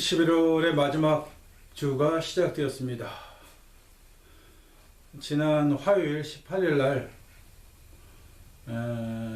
11월의 마지막 주가 시작되었습니다. 지난 화요일 18일 날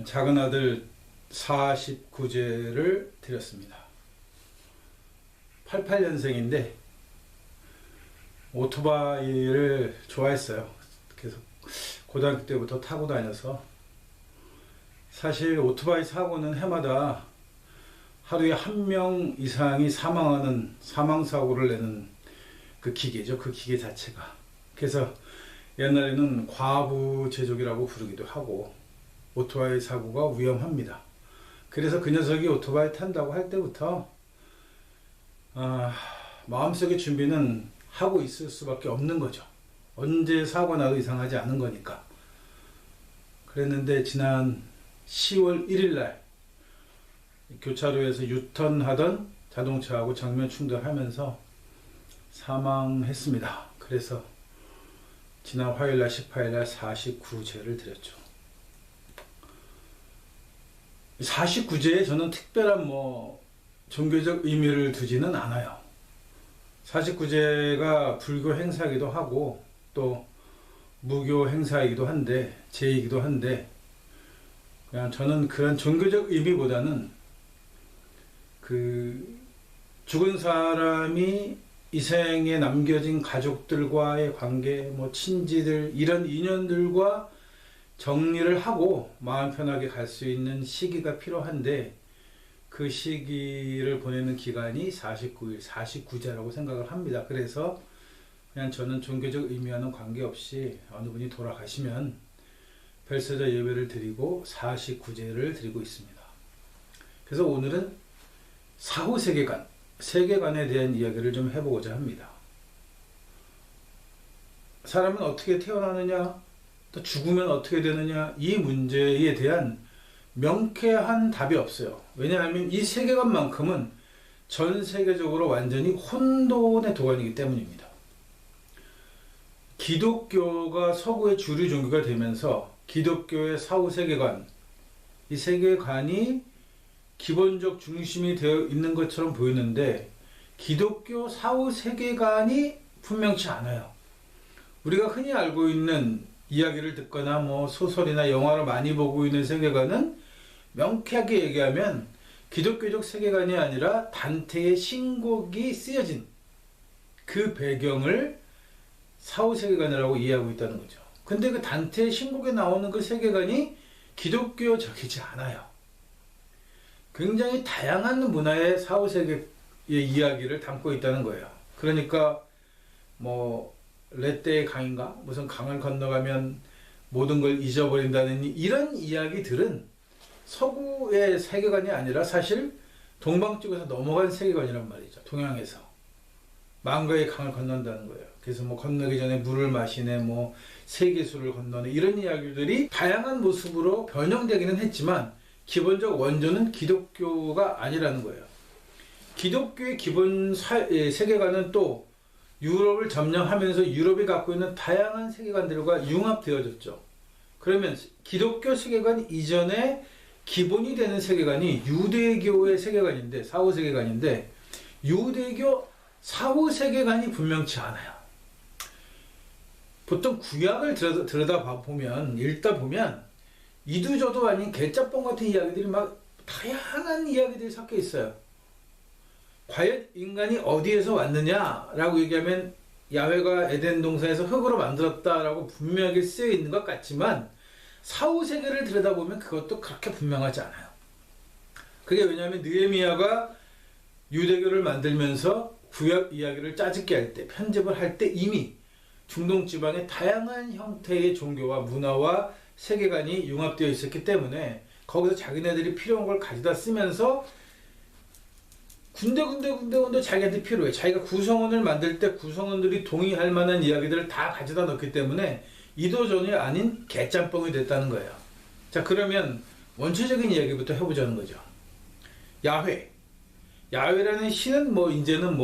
작은 아들 49제를 드렸습니다. 88년생인데 오토바이를 좋아했어요. 그래서 고등학교 때부터 타고 다녀서, 사실 오토바이 사고는 해마다 하루에 한 명 이상이 사망하는 사망사고를 내는 그 기계죠. 그 기계 자체가. 그래서 옛날에는 과부제족이라고 부르기도 하고, 오토바이 사고가 위험합니다. 그래서 그 녀석이 오토바이 탄다고 할 때부터 마음속의 준비는 하고 있을 수밖에 없는 거죠. 언제 사고 나도 이상하지 않은 거니까. 그랬는데 지난 10월 1일 날 교차로에서 유턴하던 자동차하고 정면 충돌하면서 사망했습니다. 그래서 지난 화요일날 18일날 49제를 드렸죠. 49제에 저는 특별한 종교적 의미를 두지는 않아요. 49제가 불교 행사이기도 하고 또 무교 행사이기도 한데, 제이기도 한데, 그냥 저는 그런 종교적 의미보다는 죽은 사람이 이 생에 남겨진 가족들과의 관계, 친지들, 이런 인연들과 정리를 하고 마음 편하게 갈 수 있는 시기가 필요한데, 그 시기를 보내는 기간이 49일, 49제라고 생각을 합니다. 그래서 그냥 저는 종교적 의미와는 관계없이 어느 분이 돌아가시면 별세자 예배를 드리고 49제를 드리고 있습니다. 그래서 오늘은 사후세계관, 세계관에 대한 이야기를 좀 해보고자 합니다. 사람은 어떻게 태어나느냐, 또 죽으면 어떻게 되느냐, 이 문제에 대한 명쾌한 답이 없어요. 왜냐하면 이 세계관만큼은 전 세계적으로 완전히 혼돈의 도가니이기 때문입니다. 기독교가 서구의 주류 종교가 되면서 기독교의 사후 세계관, 이 세계관이 기본적 중심이 되어 있는 것처럼 보이는데, 기독교 사후 세계관이 분명치 않아요. 우리가 흔히 알고 있는 이야기를 듣거나 소설이나 영화를 많이 보고 있는 세계관은 명쾌하게 얘기하면 기독교적 세계관이 아니라 단테의 신곡이 쓰여진 그 배경을 사후 세계관이라고 이해하고 있다는 거죠. 근데 그 단테의 신곡에 나오는 그 세계관이 기독교적이지 않아요. 굉장히 다양한 문화의 사후 세계의 이야기를 담고 있다는 거예요. 그러니까 레떼의 강인가? 무슨 강을 건너가면 모든 걸 잊어버린다는 이런 이야기들은 서구의 세계관이 아니라 사실 동방 쪽에서 넘어간 세계관이란 말이죠. 동양에서 망가의 강을 건넌다는 거예요. 그래서 건너기 전에 물을 마시네, 세계수를 건너네, 이런 이야기들이 다양한 모습으로 변형되기는 했지만 기본적 원조는 기독교가 아니라는 거예요. 기독교의 기본 세계관은 또 유럽을 점령하면서 유럽이 갖고 있는 다양한 세계관들과 융합되어졌죠. 그러면 기독교 세계관 이전에 기본이 되는 세계관이 유대교의 세계관인데, 사후 세계관인데, 유대교 사후 세계관이 분명치 않아요. 보통 구약을 읽다 보면 이두저도 아닌 개짬뽕 같은 이야기들이 다양한 이야기들이 섞여 있어요. 과연 인간이 어디에서 왔느냐라고 얘기하면 야훼가 에덴 동산에서 흙으로 만들었다라고 분명하게 쓰여 있는 것 같지만, 사후 세계를 들여다보면 그것도 그렇게 분명하지 않아요. 그게 왜냐하면 느헤미야가 유대교를 만들면서 구약 이야기를 짜집게 할 때, 편집을 할 때 이미 중동 지방의 다양한 형태의 종교와 문화와 세계관이 융합되어 있었기 때문에 거기서 자기네들이 필요한 걸 가져다 쓰면서 군데 자기한테 필요해. 자기가 구성원을 만들 때 구성원들이 동의할 만한 이야기들을 다 가져다 넣기 때문에 이도저도 아닌 개짬뽕이 됐다는 거예요. 자, 그러면 원초적인 이야기부터 해보자는 거죠. 야훼. 야훼라는 신은 이제는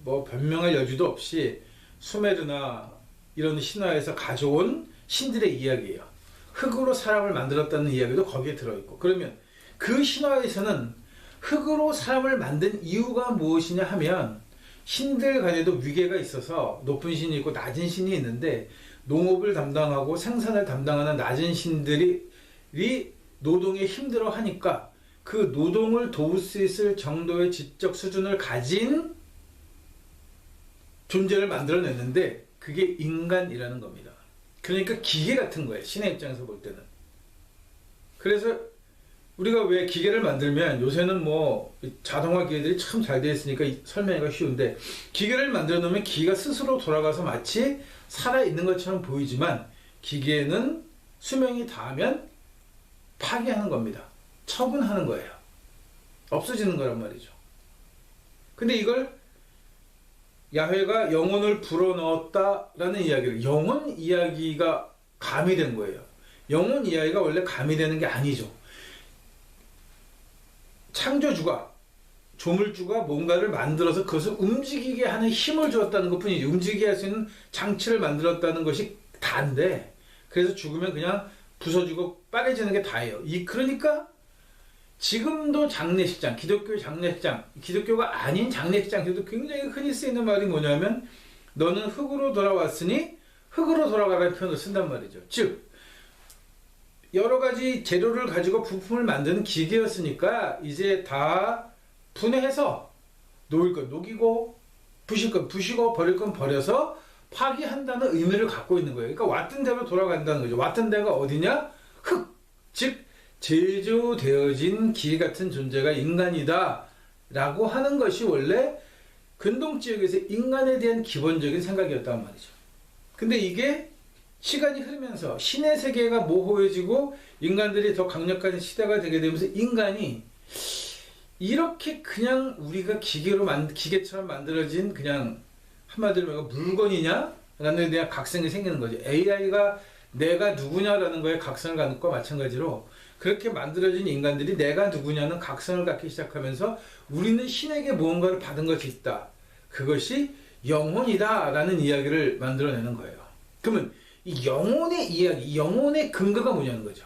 변명할 여지도 없이 수메르나 이런 신화에서 가져온 신들의 이야기예요. 흙으로 사람을 만들었다는 이야기도 거기에 들어있고, 그러면 그 신화에서는 흙으로 사람을 만든 이유가 무엇이냐 하면 신들 간에도 위계가 있어서 높은 신이 있고 낮은 신이 있는데 농업을 담당하고 생산을 담당하는 낮은 신들이 노동에 힘들어 하니까 그 노동을 도울 수 있을 정도의 지적 수준을 가진 존재를 만들어냈는데 그게 인간이라는 겁니다. 그러니까 기계 같은 거예요. 신의 입장에서 볼 때는. 그래서 우리가 왜 기계를 만들면 요새는 뭐 자동화 기계들이 참 잘 되어 있으니까 설명하기가 쉬운데 기계를 만들어 놓으면 기계가 스스로 돌아가서 마치 살아있는 것처럼 보이지만 기계는 수명이 닿으면 파괴하는 겁니다. 처분하는 거예요. 없어지는 거란 말이죠. 근데 이걸 야훼가 영혼을 불어넣었다라는 이야기를 영혼 이야기가 가미된 거예요. 영혼 이야기가 원래 가미되는 게 아니죠. 창조주가 조물주가 뭔가를 만들어서 그것을 움직이게 하는 힘을 주었다는 것 뿐이지 움직이게 할 수 있는 장치를 만들었다는 것이 다인데 그래서 죽으면 그냥 부서지고 빠개지는 게 다예요. 그러니까 지금도 장례식장, 기독교 장례식장, 기독교가 아닌 장례식장에도 굉장히 흔히 쓰이는 말이 뭐냐면 너는 흙으로 돌아왔으니 흙으로 돌아가라는 표현을 쓴단 말이죠. 즉 여러 가지 재료를 가지고 부품을 만드는 기계였으니까 이제 다 분해해서 녹일 건 녹이고 부실 건 부시고 버릴 건 버려서 파기한다는 의미를 갖고 있는 거예요. 그러니까 왔던 데로 돌아간다는 거죠. 왔던 데가 어디냐? 흙! 즉 제조되어진 기계 같은 존재가 인간이다 라고 하는 것이 원래 근동지역에서 인간에 대한 기본적인 생각이었단 말이죠. 근데 이게 시간이 흐르면서 신의 세계가 모호해지고 인간들이 더 강력한 시대가 되게 되면서 인간이 이렇게 그냥 우리가 기계처럼 만들어진 그냥 한마디로 물건이냐? 라는 데한 각성이 생기는 거죠. AI가 내가 누구냐라는 거에 각성을 갖는 것과 마찬가지로 그렇게 만들어진 인간들이 내가 누구냐는 각성을 갖기 시작하면서 우리는 신에게 무언가를 받은 것이 있다. 그것이 영혼이다 라는 이야기를 만들어내는 거예요. 그러면 이 영혼의 이야기, 영혼의 근거가 뭐냐는 거죠.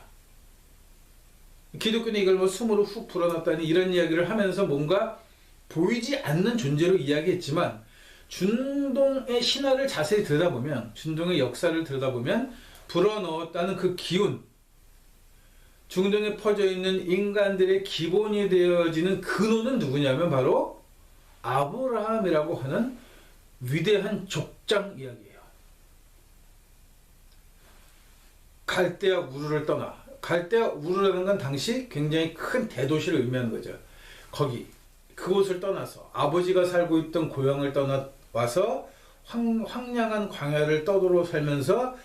기독교는 이걸 뭐 숨으로 훅 불어넣었다니 이런 이야기를 하면서 뭔가 보이지 않는 존재로 이야기했지만 준동의 신화를 자세히 들여다보면 준동의 역사를 들여다보면 불어넣었다는 그 기운 중동에 퍼져 있는 인간들의 기본이 되어지는 근원은 누구냐면 바로 아브라함이라고 하는 위대한 족장 이야기예요. 갈대아 우르를 떠나 갈대아 우르라는 건 당시 굉장히 큰 대도시를 의미하는 거죠. 그곳을 떠나서 아버지가 살고 있던 고향을 떠나 와서 황량한 광야를 떠돌아 살면서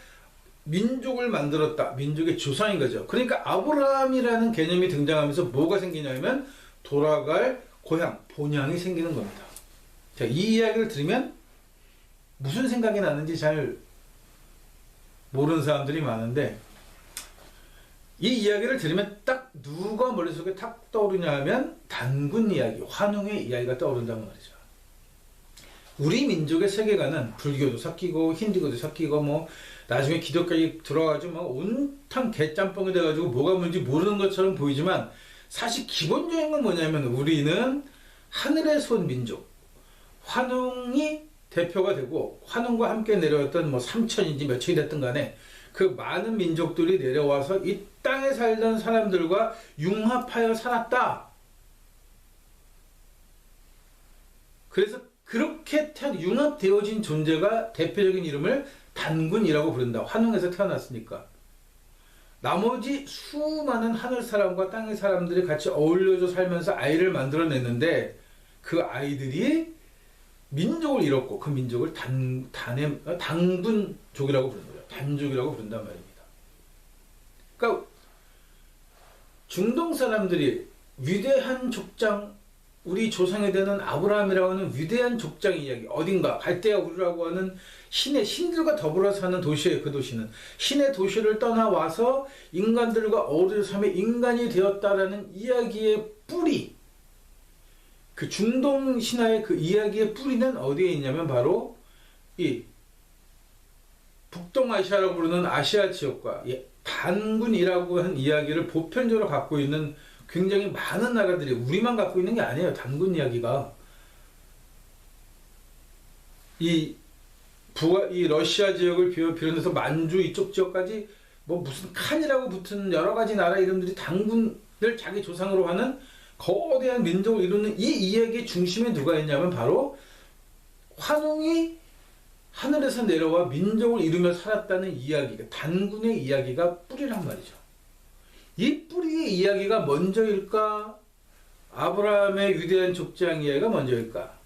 민족을 만들었다. 민족의 조상인 거죠. 그러니까 아브라함이라는 개념이 등장하면서 뭐가 생기냐면 돌아갈 고향, 본향이 생기는 겁니다. 자, 이 이야기를 들으면 무슨 생각이 나는지 잘 모르는 사람들이 많은데 이 이야기를 들으면 딱 누가 머릿속에 탁 떠오르냐 하면 단군 이야기, 환웅의 이야기가 떠오른단 말이죠. 우리 민족의 세계관은 불교도 섞이고 힌두교도 섞이고 뭐 나중에 기독교까지 들어가가지고 막 온탕 개짬뽕이 돼가지고 뭐가 뭔지 모르는 것처럼 보이지만 사실 기본적인 건 뭐냐면 우리는 하늘의 손 민족 환웅이 대표가 되고 환웅과 함께 내려왔던 뭐 3천인지 몇천이 됐든 간에 그 많은 민족들이 내려와서 이 땅에 살던 사람들과 융합하여 살았다. 그래서 그렇게 융합되어진 존재가 대표적인 이름을 단군이라고 부른다. 환웅에서 태어났으니까. 나머지 수많은 하늘 사람과 땅의 사람들이 같이 어울려져 살면서 아이를 만들어냈는데 그 아이들이 민족을 잃었고 그 민족을 단군족이라고 부르는 거예요. 단족이라고 부른단 말입니다. 그러니까 중동 사람들이 위대한 족장, 우리 조상에 되는 아브라함이라고 하는 위대한 족장 이야기, 어딘가 갈대아 우르라고 하는 신들과 더불어 사는 도시예요. 그 도시는 신의 도시를 떠나와서 인간들과 어우러져 삶에 인간이 되었다라는 이야기의 뿌리, 그 중동 신화의 그 이야기의 뿌리는 어디에 있냐면 바로 이 북동아시아라고 부르는 아시아 지역과 단군이라고 하는 이야기를 보편적으로 갖고 있는 굉장히 많은 나라들이 우리만 갖고 있는 게 아니에요. 단군 이야기가. 이 러시아 지역을 비롯해서 만주 이쪽 지역까지 뭐 무슨 칸이라고 붙은 여러 가지 나라 이름들이 단군을 자기 조상으로 하는 거대한 민족을 이루는 이 이야기의 중심에 누가 있냐면 바로 환웅이 하늘에서 내려와 민족을 이루며 살았다는 이야기가, 단군의 이야기가 뿌리란 말이죠. 이 뿌리의 이야기가 먼저일까? 아브라함의 위대한 족장 이야기가 먼저일까?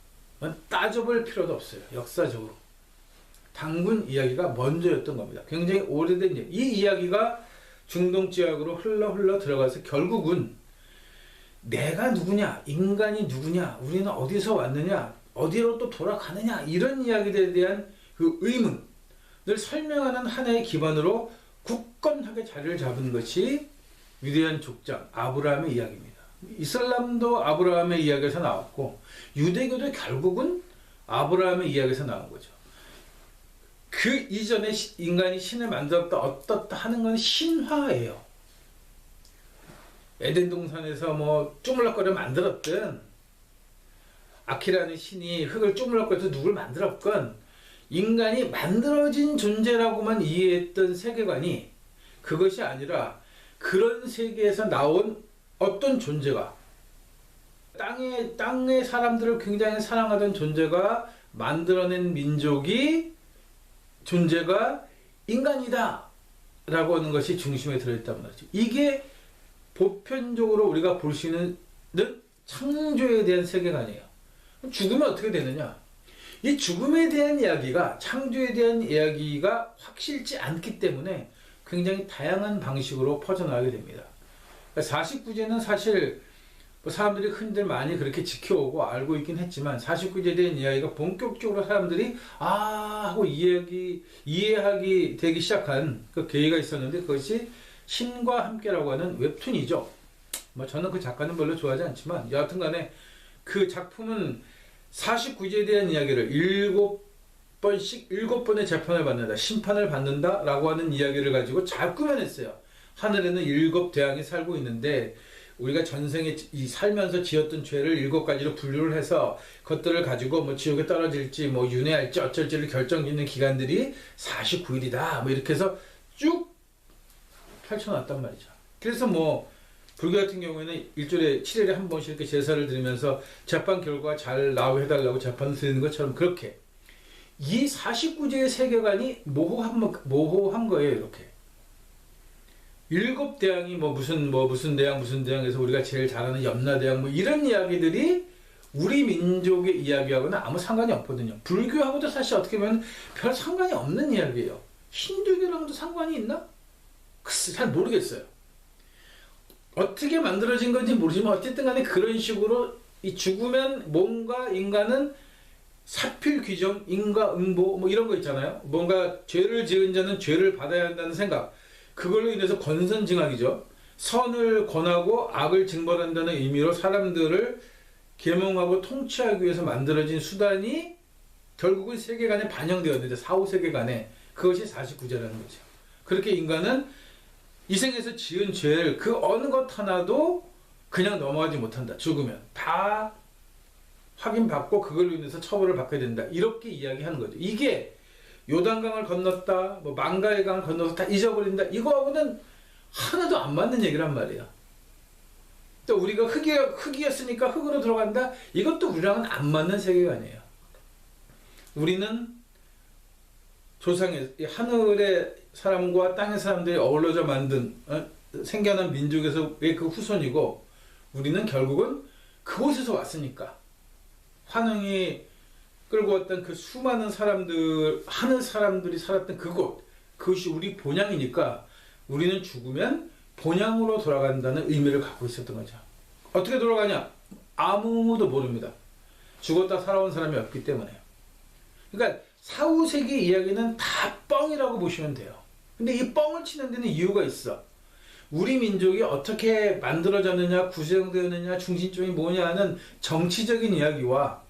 따져볼 필요도 없어요. 역사적으로. 단군 이야기가 먼저였던 겁니다. 굉장히 오래된 이야기. 이 이야기가 중동 지역으로 흘러 들어가서 결국은 내가 누구냐? 인간이 누구냐? 우리는 어디서 왔느냐? 어디로 또 돌아가느냐? 이런 이야기들에 대한 그 의문을 설명하는 하나의 기반으로 굳건하게 자리를 잡은 것이 위대한 족장 아브라함의 이야기입니다. 이슬람도 아브라함의 이야기에서 나왔고 유대교도 결국은 아브라함의 이야기에서 나온 거죠. 그 이전에 인간이 신을 만들었다 어떻다 하는 건 신화예요. 에덴 동산에서 뭐 쪼물락거려 만들었든 아키라는 신이 흙을 쪼물락거려서 누굴 만들었건 인간이 만들어진 존재라고만 이해했던 세계관이 그것이 아니라 그런 세계에서 나온 어떤 존재가 땅의 사람들을 굉장히 사랑하던 존재가 만들어낸 존재가 인간이다 라고 하는 것이 중심에 들어있단 말이죠. 이게 보편적으로 우리가 볼 수 있는 창조에 대한 세계관이에요. 죽으면 어떻게 되느냐? 이 죽음에 대한 이야기가, 창조에 대한 이야기가 확실치 않기 때문에 굉장히 다양한 방식으로 퍼져나가게 됩니다. 49제는 사실 사람들이 흔히들 많이 그렇게 지켜오고 알고 있긴 했지만 49제에 대한 이야기가 본격적으로 사람들이 하고 이해하기 되기 시작한 그 계기가 있었는데 그것이 신과 함께라고 하는 웹툰이죠. 뭐 저는 그 작가는 별로 좋아하지 않지만 여하튼간에 그 작품은 49제에 대한 이야기를 7번의 재판을 받는다, 심판을 받는다 라고 하는 이야기를 가지고 잘 꾸며냈어요. 하늘에는 7대왕이 살고 있는데 우리가 전생에 살면서 지었던 죄를 7가지로 분류를 해서 그것들을 가지고 뭐 지옥에 떨어질지 뭐 윤회할지 어쩔지를 결정짓는 기간들이 49일이다 뭐 이렇게 해서 쭉 펼쳐놨단 말이죠. 그래서 뭐 불교 같은 경우에는 일주일에 7일에 한 번씩 이렇게 제사를 드리면서 재판 결과가 잘 나오게 해달라고 재판을 드리는 것처럼 그렇게 이 49제의 세계관이 모호한 거예요. 이렇게 7대왕이 무슨 대왕에서 우리가 제일 잘 아는 염라대왕 뭐 이런 이야기들이 우리 민족의 이야기하고는 아무 상관이 없거든요. 불교하고도 사실 어떻게 보면 별 상관이 없는 이야기예요. 힌두교랑도 상관이 있나? 글쎄 잘 모르겠어요. 어떻게 만들어진 건지 모르지만 어쨌든 간에 그런 식으로 이 죽으면 뭔가 인간은 사필 규정, 인과응보 뭐 이런 거 있잖아요. 뭔가 죄를 지은 자는 죄를 받아야 한다는 생각. 그걸로 인해서 권선징악이죠. 선을 권하고 악을 징벌한다는 의미로 사람들을 계몽하고 통치하기 위해서 만들어진 수단이 결국은 세계관에 반영되었는데 사후세계관에 그것이 49제라는 거죠. 그렇게 인간은 이 생에서 지은 죄를 그 어느 것 하나도 그냥 넘어가지 못한다. 죽으면 다 확인받고 그걸로 인해서 처벌을 받게 된다. 이렇게 이야기하는 거죠. 이게 요단강을 건넜다, 뭐 망가의 강을 건너서 다 잊어버린다. 이거하고는 하나도 안 맞는 얘기란 말이야. 또 우리가 흙이었으니까 흙으로 들어간다. 이것도 우리랑은 안 맞는 세계관이에요. 우리는 조상의 하늘의 사람과 땅의 사람들이 어우러져 만든 생겨난 민족에서의 그 후손이고 우리는 결국은 그곳에서 왔으니까 환웅이 끌고 왔던 그 수많은 사람들, 하늘 사람들이 살았던 그것이 우리 본향이니까 우리는 죽으면 본향으로 돌아간다는 의미를 갖고 있었던 거죠. 어떻게 돌아가냐? 아무도 모릅니다. 죽었다 살아온 사람이 없기 때문에. 그러니까 사후세계 이야기는 다 뻥이라고 보시면 돼요. 근데 이 뻥을 치는 데는 이유가 있어. 우리 민족이 어떻게 만들어졌느냐, 구성되었느냐, 중심점이 뭐냐 하는 정치적인 이야기와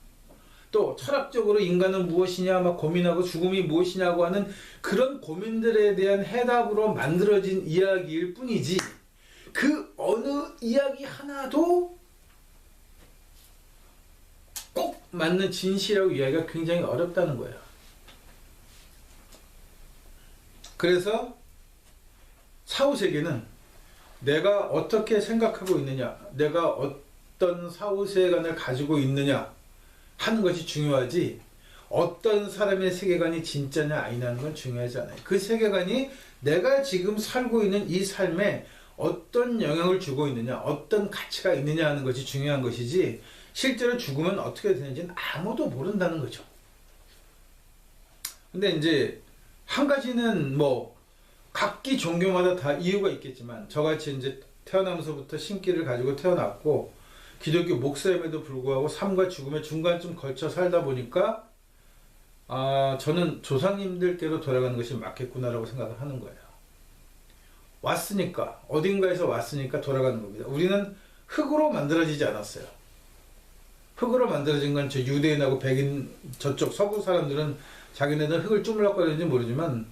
또 철학적으로 인간은 무엇이냐 막 고민하고 죽음이 무엇이냐고 하는 그런 고민들에 대한 해답으로 만들어진 이야기일 뿐이지 그 어느 이야기 하나도 꼭 맞는 진실이라고 이야기가 굉장히 어렵다는 거예요. 그래서 사후세계는 내가 어떻게 생각하고 있느냐, 내가 어떤 사후세계관을 가지고 있느냐 하는 것이 중요하지, 어떤 사람의 세계관이 진짜냐 아니냐는 건 중요하지 않아요. 그 세계관이 내가 지금 살고 있는 이 삶에 어떤 영향을 주고 있느냐, 어떤 가치가 있느냐 하는 것이 중요한 것이지, 실제로 죽으면 어떻게 되는지는 아무도 모른다는 거죠. 근데 이제 한 가지는 뭐 각기 종교마다 다 이유가 있겠지만, 저같이 이제 태어나면서부터 신기를 가지고 태어났고 기독교 목사임에도 불구하고 삶과 죽음의 중간쯤 걸쳐 살다 보니까 저는 조상님들께로 돌아가는 것이 맞겠구나라고 생각을 하는 거예요. 왔으니까, 어딘가에서 왔으니까 돌아가는 겁니다. 우리는 흙으로 만들어지지 않았어요. 흙으로 만들어진 건 저 유대인하고 백인, 저쪽 서구 사람들은 자기네들 흙을 주물럭거리는지 모르지만,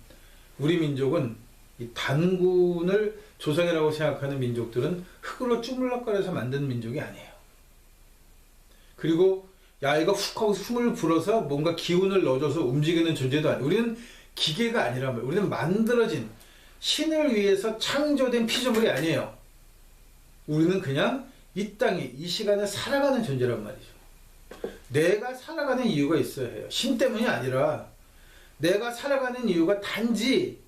우리 민족은 이 단군을 조상이라고 생각하는 민족들은 흙으로 주물럭거려서 만든 민족이 아니에요. 그리고 야, 이거 훅 하고 숨을 불어서 뭔가 기운을 넣어줘서 움직이는 존재도 아니에요. 우리는 기계가 아니란 말이에요. 우리는 만들어진, 신을 위해서 창조된 피조물이 아니에요. 우리는 그냥 이 땅에, 이 시간에 살아가는 존재란 말이죠. 내가 살아가는 이유가 있어야 해요. 신 때문이 아니라 내가 살아가는 이유가 단지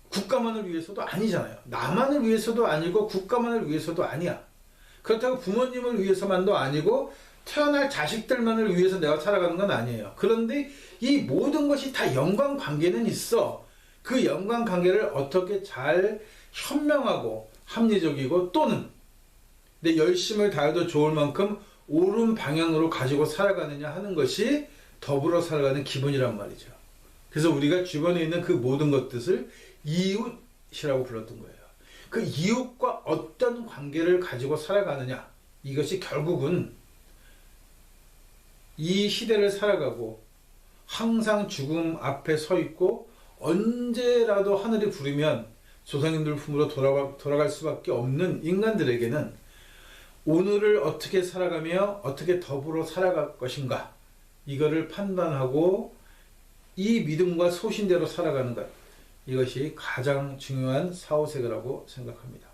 국가만을 위해서도 아니잖아요. 나만을 위해서도 아니고 국가만을 위해서도 아니야. 그렇다고 부모님을 위해서만도 아니고 태어날 자식들만을 위해서 내가 살아가는 건 아니에요. 그런데 이 모든 것이 다 연관관계는 있어. 그 연관관계를 어떻게 잘 현명하고 합리적이고, 또는 내 열심을 다해도 좋을 만큼 옳은 방향으로 가지고 살아가느냐 하는 것이 더불어 살아가는 기본이란 말이죠. 그래서 우리가 주변에 있는 그 모든 것들을 이웃이라고 불렀던 거예요. 그 이웃과 어떤 관계를 가지고 살아가느냐, 이것이 결국은 이 시대를 살아가고 항상 죽음 앞에 서 있고 언제라도 하늘이 부르면 조상님들 품으로 돌아갈 수밖에 없는 인간들에게는 오늘을 어떻게 살아가며 어떻게 더불어 살아갈 것인가, 이거를 판단하고 이 믿음과 소신대로 살아가는 것, 이것이 가장 중요한 사후세계라고 생각합니다.